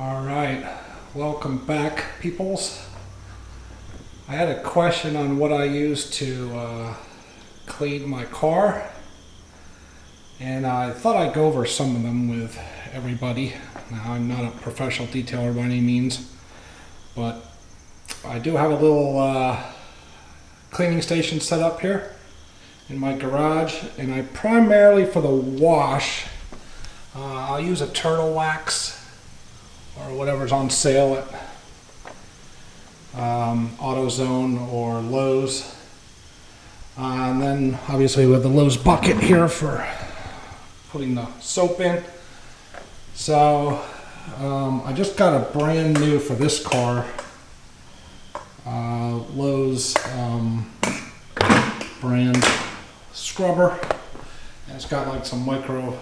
Alright, welcome back, peoples. I had a question on what I use to clean my car, and I thought I'd go over some of them with everybody. Now, I'm not a professional detailer by any means, but I do have a little cleaning station set up here in my garage, and I primarily, for the wash, I'll use a turtle wax or whatever's on sale at AutoZone or Lowe's. And then obviously with the Lowe's bucket here for putting the soap in. So I just got a brand new, for this car, Lowe's brand scrubber. And it's got like some micro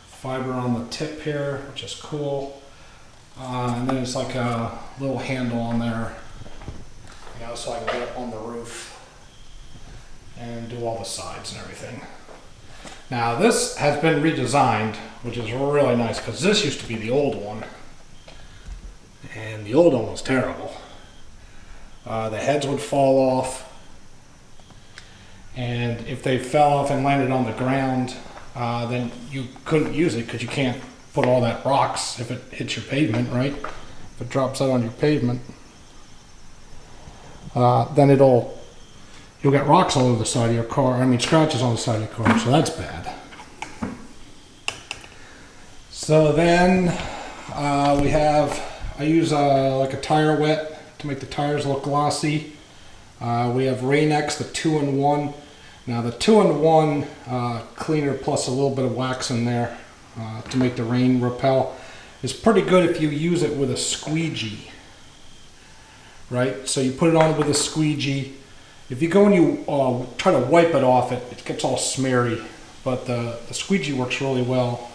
fiber on the tip here, which is cool. And then it's like a little handle on there, you know, so I can get up on the roof and do all the sides and everything. Now this has been redesigned, which is really nice, because this used to be the old one, and the old one was terrible. The heads would fall off, and if they fell off and landed on the ground, then you couldn't use it, because you can't put all that rocks if it hits your pavement, right? If it drops out on your pavement, then you'll get rocks all over the side of your car. I mean, scratches on the side of your car, so that's bad. So then I use like a tire wet to make the tires look glossy. We have Rain-X, the 2-in-1. Now the 2-in-1 cleaner plus a little bit of wax in there to make the rain repel is pretty good if you use it with a squeegee, right? So you put it on with a squeegee. If you go and you try to wipe it off, it gets all smeary, but the squeegee works really well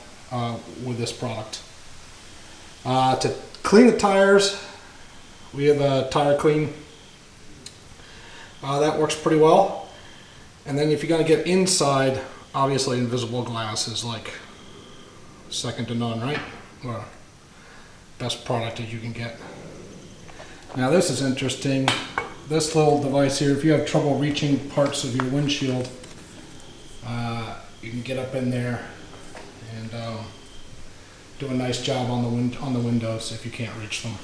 with this product. To clean the tires, we have a tire clean. That works pretty well. And then if you're going to get inside, obviously invisible glass is like second to none, right? Or best product that you can get. Now this is interesting. This little device here, if you have trouble reaching parts of your windshield, you can get up in there and do a nice job on the windows if you can't reach them.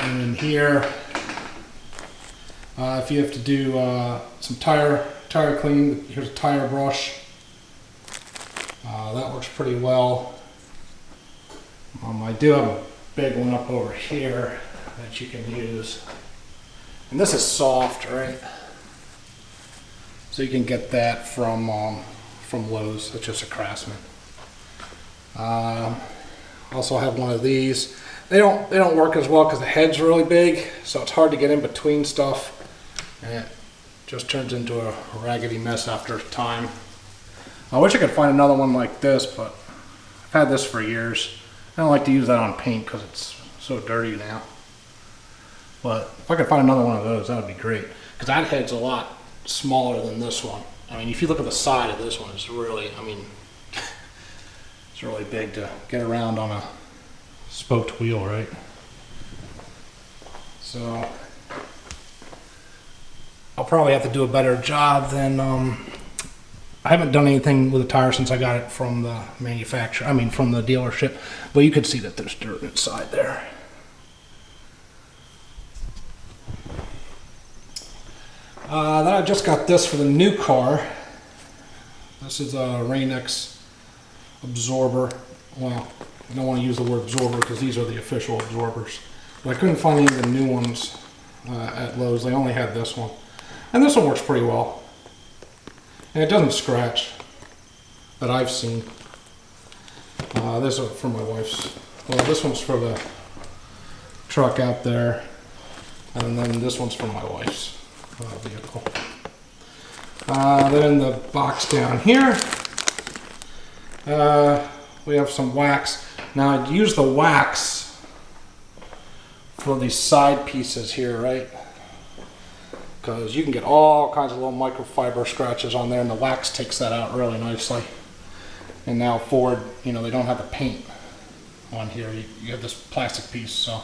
And in here, if you have to do some tire cleaning, here's a tire brush. That works pretty well. I do have a big one up over here that you can use. And this is soft, right? So you can get that from Lowe's. It's just a Craftsman. Also have one of these. They don't work as well because the head's really big, so it's hard to get in between stuff. And it just turns into a raggedy mess after time. I wish I could find another one like this, but I've had this for years. I don't like to use that on paint because it's so dirty now. But if I could find another one of those, that would be great. Because that head's a lot smaller than this one. I mean, if you look at the side of this one, it's really, I mean, it's really big to get around on a spoked wheel, right? So I'll probably have to do a better job than, I haven't done anything with the tire since I got it from the manufacturer, from the dealership, but you could see that there's dirt inside there. Then I just got this for the new car. This is a Rain-X absorber. Well, I don't want to use the word absorber because these are the official absorbers. But I couldn't find any of the new ones at Lowe's. They only had this one. And this one works pretty well. And it doesn't scratch that I've seen. This is for my wife's. Well, this one's for the truck out there. And then this one's for my wife's vehicle. Then in the box down here, we have some wax. Now I'd use the wax for these side pieces here, right? Because you can get all kinds of little microfiber scratches on there, and the wax takes that out really nicely. And now Ford, you know, they don't have the paint on here. You have this plastic piece, so.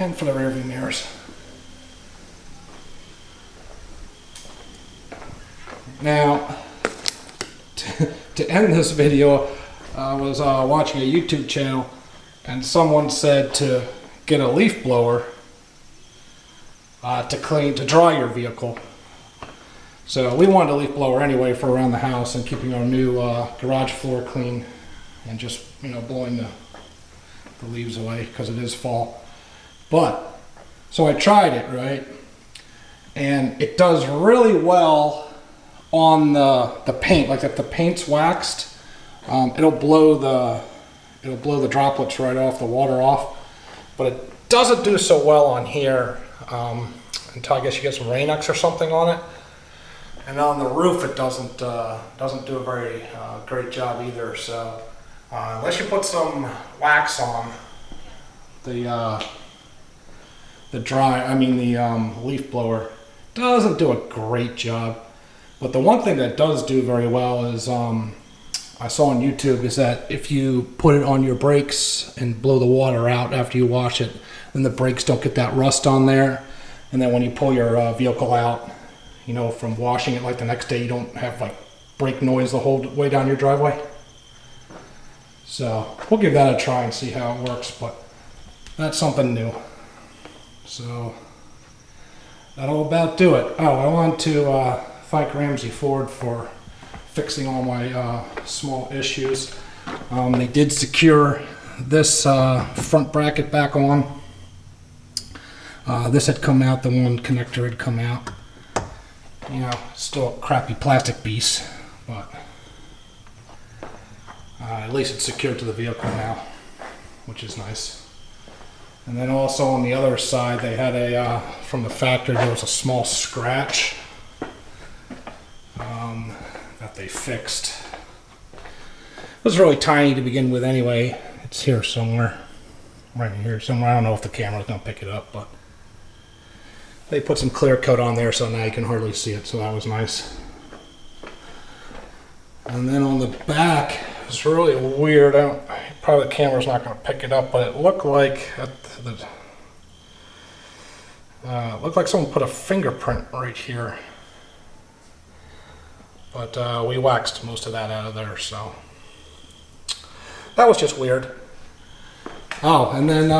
And for the rear view mirrors. Now, to end this video, I was watching a YouTube channel, and someone said to get a leaf blower to dry your vehicle. So we wanted a leaf blower anyway for around the house and keeping our new garage floor clean, and just, you know, blowing the leaves away because it is fall. But so I tried it, right, and it does really well on the paint. Like if the paint's waxed, it'll blow the droplets right off, the water off. But it doesn't do so well on here until I guess you get some Rain-X or something on it. And on the roof, it doesn't do a very great job either. So unless you put some wax on the leaf blower, doesn't do a great job. But the one thing that does do very well is, I saw on YouTube, is that if you put it on your brakes and blow the water out after you wash it, then the brakes don't get that rust on there. And then when you pull your vehicle out, you know, from washing it, like the next day, you don't have like brake noise the whole way down your driveway. So we'll give that a try and see how it works, but that's something new. So that'll about do it. Oh, I want to thank Ramsey Ford for fixing all my small issues. They did secure this front bracket back on. This had come out, the one connector had come out. You know, still a crappy plastic piece, but at least it's secured to the vehicle now, which is nice. And then also on the other side, they had from the factory, there was a small scratch that they fixed. It was really tiny to begin with anyway. It's here somewhere, right here somewhere. I don't know if the camera's gonna pick it up, but they put some clear coat on there, so now you can hardly see it, so that was nice. And then on the back, it's really weird. Probably the camera's not going to pick it up, but it looked like someone put a fingerprint right here. But we waxed most of that out of there, so that was just weird. Oh, and then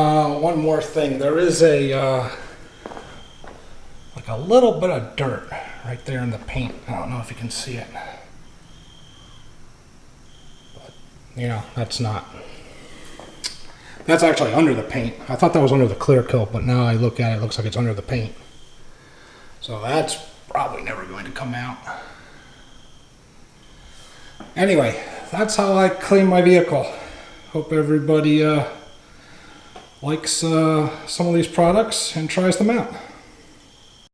one more thing. There is a little bit of dirt right there in the paint. I don't know if you can see it. But, you know, that's actually under the paint. I thought that was under the clear coat, but now I look at it, it looks like it's under the paint. So that's probably never going to come out. Anyway, that's how I clean my vehicle. Hope everybody likes some of these products and tries them out.